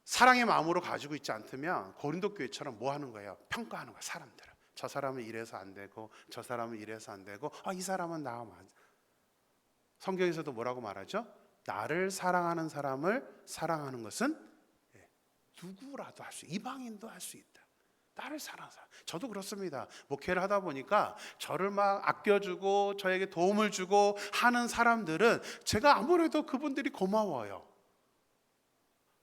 사랑의 마음으로 가지고 있지 않다면 고린도 교회처럼 뭐 하는 거예요? 평가하는 거예요. 사람들을. 저 사람은 이래서 안 되고 저 사람은 이래서 안 되고 이 사람은 나와 맞아. 성경에서도 뭐라고 말하죠? 나를 사랑하는 사람을 사랑하는 것은 누구라도 할 수, 이방인도 할 수 있다. 나를 사랑하는 사람. 저도 그렇습니다. 목회를 하다 보니까 저를 막 아껴주고 저에게 도움을 주고 하는 사람들은 제가 아무래도 그분들이 고마워요.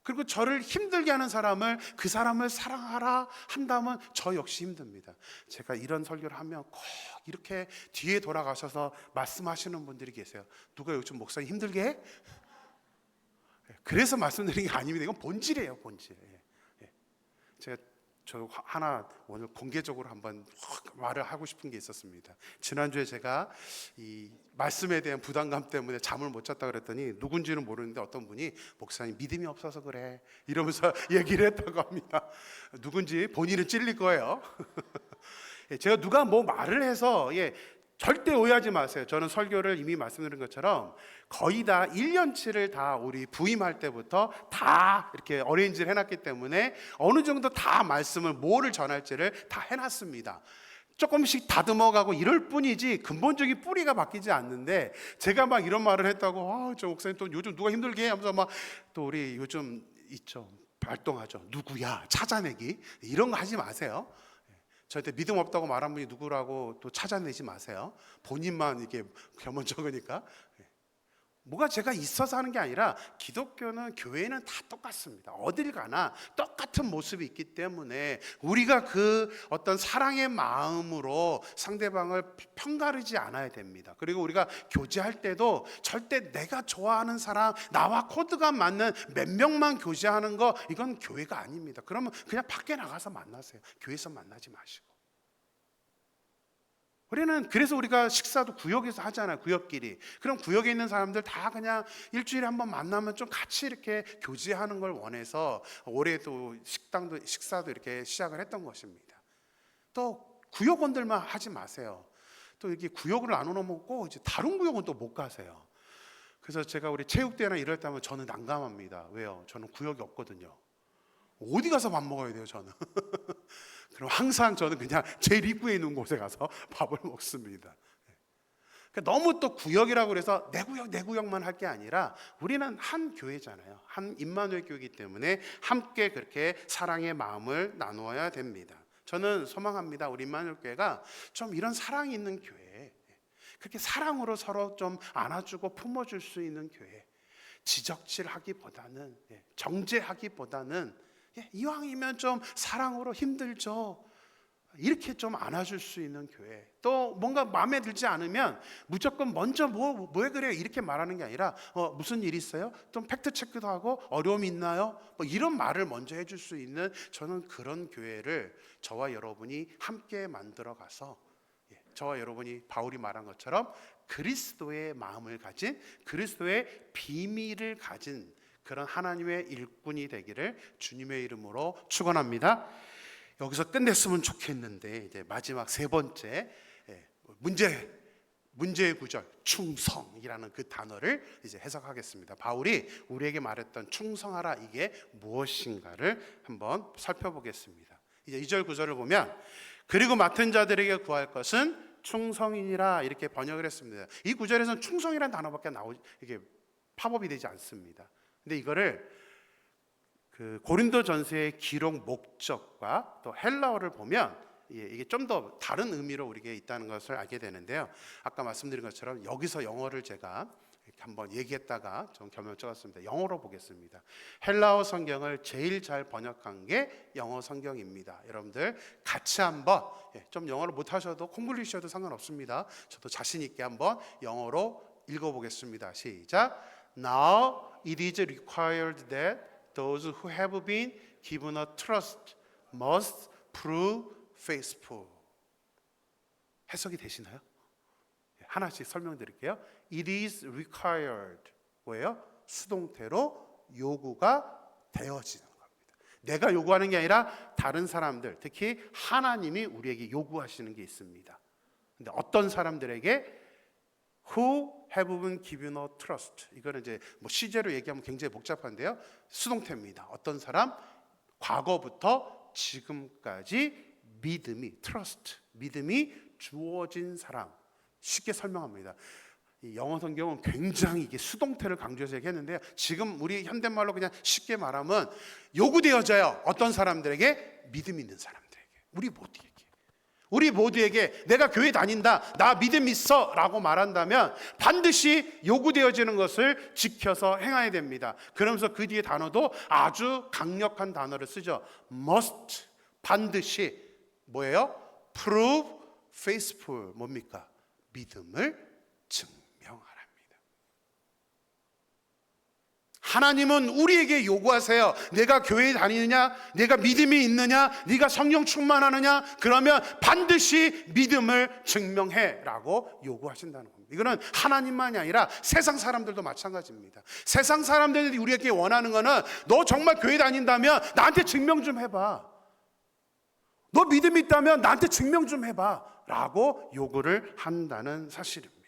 그리고 저를 힘들게 하는 사람을, 그 사람을 사랑하라 한다면 저 역시 힘듭니다. 제가 이런 설교를 하면 꼭 이렇게 뒤에 돌아가셔서 말씀하시는 분들이 계세요. 누가 요즘 목사님 힘들게 해? 그래서 말씀드리는 게 아닙니다. 이건 본질이에요, 본질. 제가 저 하나 오늘 공개적으로 한번 말을 하고 싶은 게 있었습니다. 지난주에 제가 이 말씀에 대한 부담감 때문에 잠을 못 잤다 그랬더니 누군지는 모르는데 어떤 분이 목사님 믿음이 없어서 그래 이러면서 얘기를 했다고 합니다. 누군지 본인은 찔릴 거예요. 제가 누가 뭐 말을 해서 절대 오해하지 마세요. 저는 설교를 이미 말씀드린 것처럼 거의 다 1년치를 다 우리 부임할 때부터 다 이렇게 어레인지를 해놨기 때문에 어느 정도 다 말씀을 뭐를 전할지를 다 해놨습니다. 조금씩 다듬어가고 이럴 뿐이지 근본적인 뿌리가 바뀌지 않는데 제가 막 이런 말을 했다고 저 목사님 또 요즘 누가 힘들게 해 하면서 막 또 우리 요즘 있죠. 발동하죠. 누구야 찾아내기 이런 거 하지 마세요. 저한테 믿음 없다고 말한 분이 누구라고 또 찾아내지 마세요. 본인만 이게 겸언적으니까. 뭐가 제가 있어서 하는 게 아니라 기독교는 교회는 다 똑같습니다. 어딜 가나 똑같은 모습이 있기 때문에 우리가 그 어떤 사랑의 마음으로 상대방을 편가르지 않아야 됩니다. 그리고 우리가 교제할 때도 절대 내가 좋아하는 사람, 나와 코드가 맞는 몇 명만 교제하는 거 이건 교회가 아닙니다. 그러면 그냥 밖에 나가서 만나세요. 교회에서 만나지 마시고. 우리는 그래서 우리가 식사도 구역에서 하잖아요. 구역끼리. 그럼 구역에 있는 사람들 다 그냥 일주일에 한번 만나면 좀 같이 이렇게 교제하는 걸 원해서 올해도 식사도 이렇게 시작을 했던 것입니다. 또 구역원들만 하지 마세요. 또 이렇게 구역을 나눠 먹고 이제 다른 구역은 또 못 가세요. 그래서 제가 우리 체육대회나 이럴 때 하면 저는 난감합니다. 왜요? 저는 구역이 없거든요. 어디 가서 밥 먹어야 돼요, 저는. 그럼 항상 저는 그냥 제일 입구에 있는 곳에 가서 밥을 먹습니다. 그러니까 너무 또 구역이라고 그래서 내 구역만 할 게 아니라 우리는 한 교회잖아요. 한 임마누엘 교회이기 때문에 함께 그렇게 사랑의 마음을 나누어야 됩니다. 저는 소망합니다. 우리 임마누엘 교회가 좀 이런 사랑이 있는 교회, 그렇게 사랑으로 서로 좀 안아주고 품어줄 수 있는 교회, 지적질하기보다는 정죄하기보다는 이왕이면 좀 사랑으로 힘들죠. 이렇게 좀 안아줄 수 있는 교회. 또 뭔가 마음에 들지 않으면 무조건 먼저 왜 그래요? 이렇게 말하는 게 아니라 무슨 일 있어요? 좀 팩트 체크도 하고 어려움이 있나요? 뭐 이런 말을 먼저 해줄 수 있는 저는 그런 교회를 저와 여러분이 함께 만들어 가서 저와 여러분이 바울이 말한 것처럼 그리스도의 마음을 가진, 그리스도의 비밀을 가진 그런 하나님의 일꾼이 되기를 주님의 이름으로 축원합니다. 여기서 끝냈으면 좋겠는데 이제 마지막 세 번째 문제의 구절, 충성이라는 그 단어를 이제 해석하겠습니다. 바울이 우리에게 말했던 충성하라, 이게 무엇인가를 한번 살펴보겠습니다. 이제 2절 9절을 보면, 그리고 맡은 자들에게 구할 것은 충성이니라, 이렇게 번역을 했습니다. 이 구절에서는 충성이라는 단어밖에 이게 팝업이 되지 않습니다. 근데 이거를 그 고린도전서의 기록 목적과 또 헬라어를 보면 이게 좀 더 다른 의미로 우리에게 있다는 것을 알게 되는데요. 아까 말씀드린 것처럼 여기서 영어를 제가 한번 얘기했다가 좀 겸을 적었습니다. 영어로 보겠습니다. 헬라어 성경을 제일 잘 번역한 게 영어 성경입니다. 여러분들 같이 한번, 좀 영어를 못하셔도 콩글리시여도 상관없습니다. 저도 자신 있게 한번 영어로 읽어보겠습니다. 시작. Now it is required that those who have been given a trust must prove faithful. 해석이 되시나요? 하나씩 설명드릴게요. It is required. 뭐예요? 수동태로 요구가 되어지는 겁니다. 내가 요구하는 게 아니라 다른 사람들, 특히 하나님이 우리에게 요구하시는 게 있습니다. 근데 어떤 사람들에게 who have been given a trust. 이거는 이제 뭐 시제로 얘기하면 굉장히 복잡한데요. 수동태입니다. 어떤 사람, 과거부터 지금까지 믿음이, trust, 믿음이 주어진 사람. 쉽게 설명합니다. 이 영어 성경은 굉장히 이게 수동태를 강조해서 얘기했는데요. 지금 우리 현대말로 그냥 쉽게 말하면 요구되어져요. 어떤 사람들에게? 믿음 있는 사람들에게. 우리 모두에게 내가 교회 다닌다, 나 믿음 있어 라고 말한다면 반드시 요구되어지는 것을 지켜서 행해야 됩니다. 그러면서 그 뒤에 단어도 아주 강력한 단어를 쓰죠. must, 반드시. 뭐예요? prove faithful. 뭡니까? 믿음을 증명하랍니다. 하나님은 우리에게 요구하세요. 내가 교회에 다니느냐, 내가 믿음이 있느냐, 네가 성령 충만하느냐, 그러면 반드시 믿음을 증명해 라고 요구하신다는 겁니다. 이거는 하나님만이 아니라 세상 사람들도 마찬가지입니다. 세상 사람들이 우리에게 원하는 거는 너 정말 교회 다닌다면 나한테 증명 좀 해봐, 너 믿음이 있다면 나한테 증명 좀 해봐 라고 요구를 한다는 사실입니다.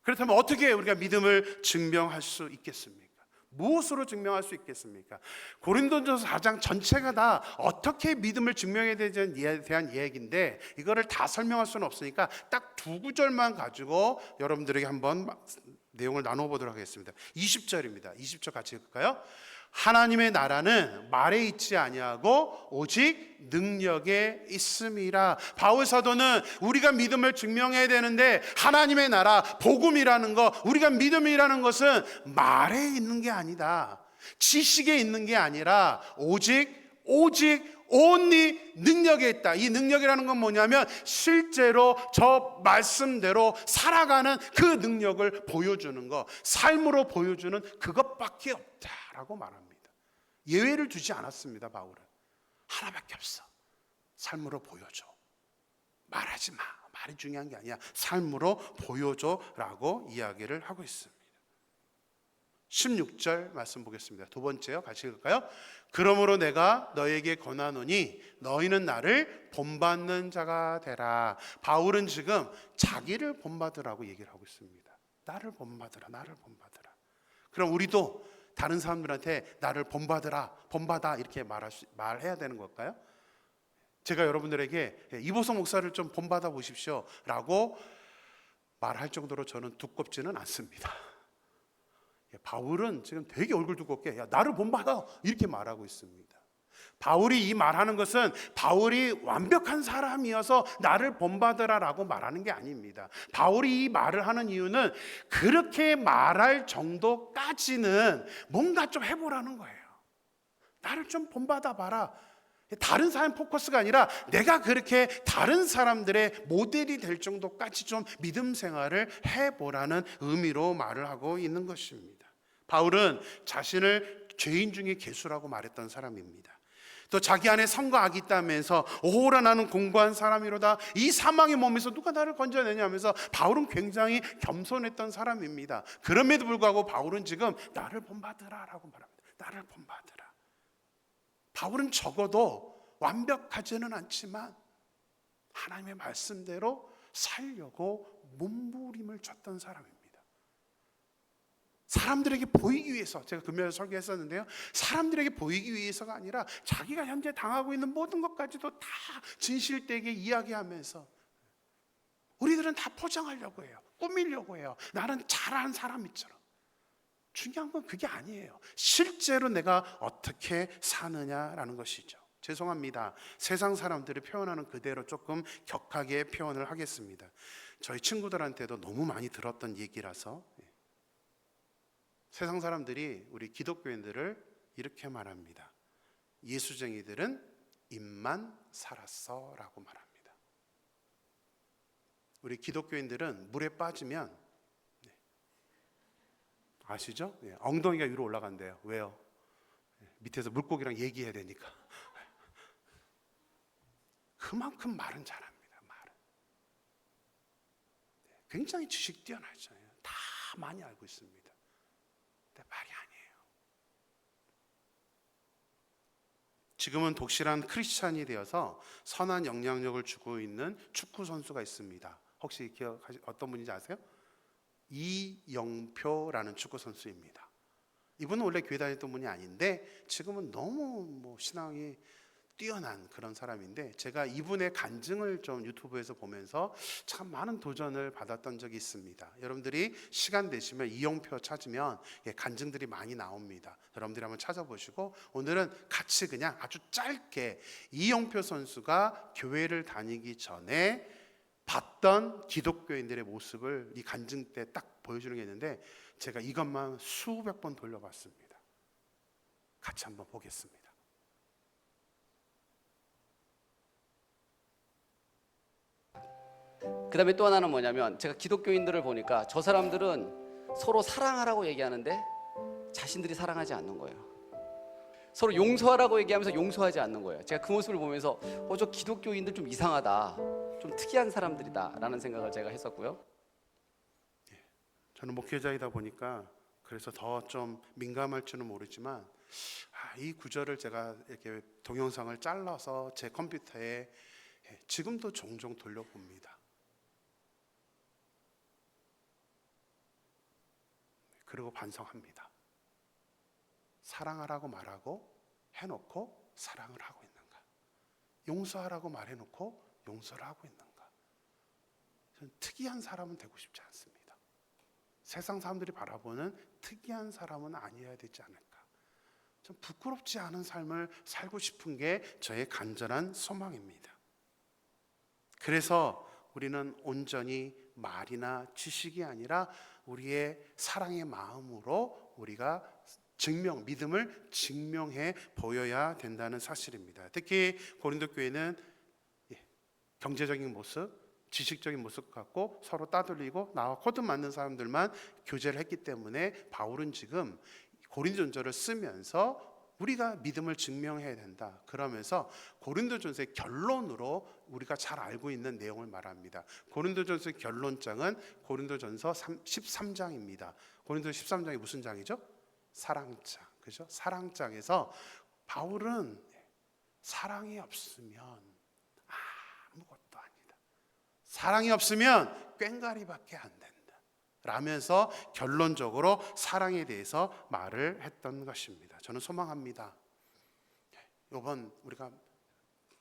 그렇다면 어떻게 우리가 믿음을 증명할 수 있겠습니까? 무엇으로 증명할 수 있겠습니까? 고린도전서 4장 전체가 다 어떻게 믿음을 증명해야 되는지에 대한 이야기인데 이거를 다 설명할 수는 없으니까 딱 두 구절만 가지고 여러분들에게 한번 내용을 나눠보도록 하겠습니다. 20절입니다. 20절 같이 읽을까요? 하나님의 나라는 말에 있지 아니하고 오직 능력에 있음이라. 바울 사도는 우리가 믿음을 증명해야 되는데 하나님의 나라, 복음이라는 것, 우리가 믿음이라는 것은 말에 있는 게 아니다, 지식에 있는 게 아니라 오직 only 능력에 있다. 이 능력이라는 건 뭐냐면 실제로 저 말씀대로 살아가는 그 능력을 보여주는 것, 삶으로 보여주는 그것밖에 없다라고 말합니다. 예외를 두지 않았습니다. 바울은 하나밖에 없어. 삶으로 보여줘. 말하지 마. 말이 중요한 게 아니야. 삶으로 보여줘라고 이야기를 하고 있습니다. 16절 말씀 보겠습니다. 두 번째요. 같이 읽을까요? 그러므로 내가 너에게 권하노니 너희는 나를 본받는 자가 되라. 바울은 지금 자기를 본받으라고 얘기를 하고 있습니다. 나를 본받으라, 나를 본받으라. 그럼 우리도 다른 사람들한테 나를 본받아 이렇게 말해야 되는 걸까요? 제가 여러분들에게 이보성 목사를 좀 본받아 보십시오 라고 말할 정도로 저는 두껍지는 않습니다. 바울은 지금 되게 얼굴 두껍게 야, 나를 본받아 이렇게 말하고 있습니다. 바울이 이 말하는 것은 바울이 완벽한 사람이어서 나를 본받으라라고 말하는 게 아닙니다. 바울이 이 말을 하는 이유는 그렇게 말할 정도까지는 뭔가 좀 해보라는 거예요. 나를 좀 본받아 봐라. 다른 사람 포커스가 아니라 내가 그렇게 다른 사람들의 모델이 될 정도까지 좀 믿음 생활을 해보라는 의미로 말을 하고 있는 것입니다. 바울은 자신을 죄인 중에 괴수라고 말했던 사람입니다. 또 자기 안에 선과 악이 있다면서 오호라 나는 공고한 사람이로다, 이 사망의 몸에서 누가 나를 건져내냐 하면서 바울은 굉장히 겸손했던 사람입니다. 그럼에도 불구하고 바울은 지금 나를 본받으라 라고 말합니다. 나를 본받으라. 바울은 적어도 완벽하지는 않지만 하나님의 말씀대로 살려고 몸부림을 쳤던 사람입니다. 사람들에게 보이기 위해서, 제가 금요일 설교했었는데요, 사람들에게 보이기 위해서가 아니라 자기가 현재 당하고 있는 모든 것까지도 다 진실되게 이야기하면서, 우리들은 다 포장하려고 해요. 꾸미려고 해요. 나는 잘하는 사람이처럼. 중요한 건 그게 아니에요. 실제로 내가 어떻게 사느냐라는 것이죠. 죄송합니다. 세상 사람들이 표현하는 그대로 조금 격하게 표현을 하겠습니다. 저희 친구들한테도 너무 많이 들었던 얘기라서. 세상 사람들이 우리 기독교인들을 이렇게 말합니다. 예수쟁이들은 입만 살았어 라고 말합니다. 우리 기독교인들은 물에 빠지면, 아시죠? 엉덩이가 위로 올라간대요. 왜요? 밑에서 물고기랑 얘기해야 되니까. 그만큼 말은 잘합니다. 말은 굉장히 지식 뛰어나잖아요. 다 많이 알고 있습니다. 근데 말이 아니에요. 지금은 독실한 크리스찬이 되어서 선한 영향력을 주고 있는 축구 선수가 있습니다. 혹시 어떤 분인지 아세요? 이영표라는 축구 선수입니다. 이분은 원래 교회 다녔던 분이 아닌데 지금은 너무 신앙이 뛰어난 그런 사람인데, 제가 이분의 간증을 좀 유튜브에서 보면서 참 많은 도전을 받았던 적이 있습니다. 여러분들이 시간 되시면 이영표 찾으면 간증들이 많이 나옵니다. 여러분들이 한번 찾아보시고, 오늘은 같이 그냥 아주 짧게 이영표 선수가 교회를 다니기 전에 봤던 기독교인들의 모습을 이 간증 때 딱 보여주는 게 있는데, 제가 이것만 수백 번 돌려봤습니다. 같이 한번 보겠습니다. 그 다음에 또 하나는 뭐냐면, 제가 기독교인들을 보니까 저 사람들은 서로 사랑하라고 얘기하는데 자신들이 사랑하지 않는 거예요. 서로 용서하라고 얘기하면서 용서하지 않는 거예요. 제가 그 모습을 보면서 저 기독교인들 좀 이상하다, 좀 특이한 사람들이다 라는 생각을 제가 했었고요. 저는 목회자이다 보니까 그래서 더 좀 민감할지는 모르지만, 이 구절을 제가 이렇게 동영상을 잘라서 제 컴퓨터에 지금도 종종 돌려봅니다. 그리고 반성합니다. 사랑하라고 말하고 해놓고 사랑을 하고 있는가? 용서하라고 말해놓고 용서를 하고 있는가? 저는 특이한 사람은 되고 싶지 않습니다. 세상 사람들이 바라보는 특이한 사람은 아니어야 되지 않을까? 좀 부끄럽지 않은 삶을 살고 싶은 게 저의 간절한 소망입니다. 그래서 우리는 온전히 말이나 지식이 아니라 우리의 사랑의 마음으로 우리가 믿음을 증명해 보여야 된다는 사실입니다. 특히 고린도 교회는 경제적인 모습, 지식적인 모습 갖고 서로 따돌리고 나와 코드 맞는 사람들만 교제를 했기 때문에 바울은 지금 고린도전서를 쓰면서 우리가 믿음을 증명해야 된다, 그러면서 고린도전서의 결론으로 우리가 잘 알고 있는 내용을 말합니다. 고린도전서의 결론장은 고린도전서 13장입니다. 고린도전서 13장이 무슨 장이죠? 사랑장. 그죠? 사랑장에서 바울은 사랑이 없으면 아무것도 아니다. 사랑이 없으면 꽹과리밖에 안 된다 라면서 결론적으로 사랑에 대해서 말을 했던 것입니다. 저는 소망합니다. 이번 우리가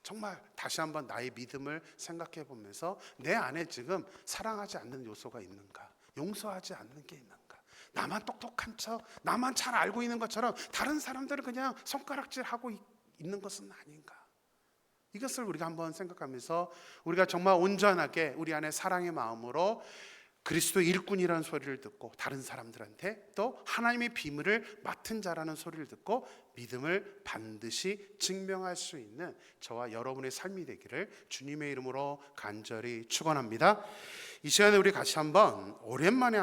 정말 다시 한번 나의 믿음을 생각해 보면서 내 안에 지금 사랑하지 않는 요소가 있는가? 용서하지 않는 게 있는가? 나만 똑똑한 척, 나만 잘 알고 있는 것처럼 다른 사람들은 그냥 손가락질하고 있는 것은 아닌가? 이것을 우리가 한번 생각하면서 우리가 정말 온전하게 우리 안에 사랑의 마음으로 그리스도 일꾼이라는 소리를 듣고 다른 사람들한테 또 하나님의 비밀을 맡은 자라는 소리를 듣고 믿음을 반드시 증명할 수 있는 저와 여러분의 삶이 되기를 주님의 이름으로 간절히 축원합니다. 이 시간에 우리 같이 한번 오랜만에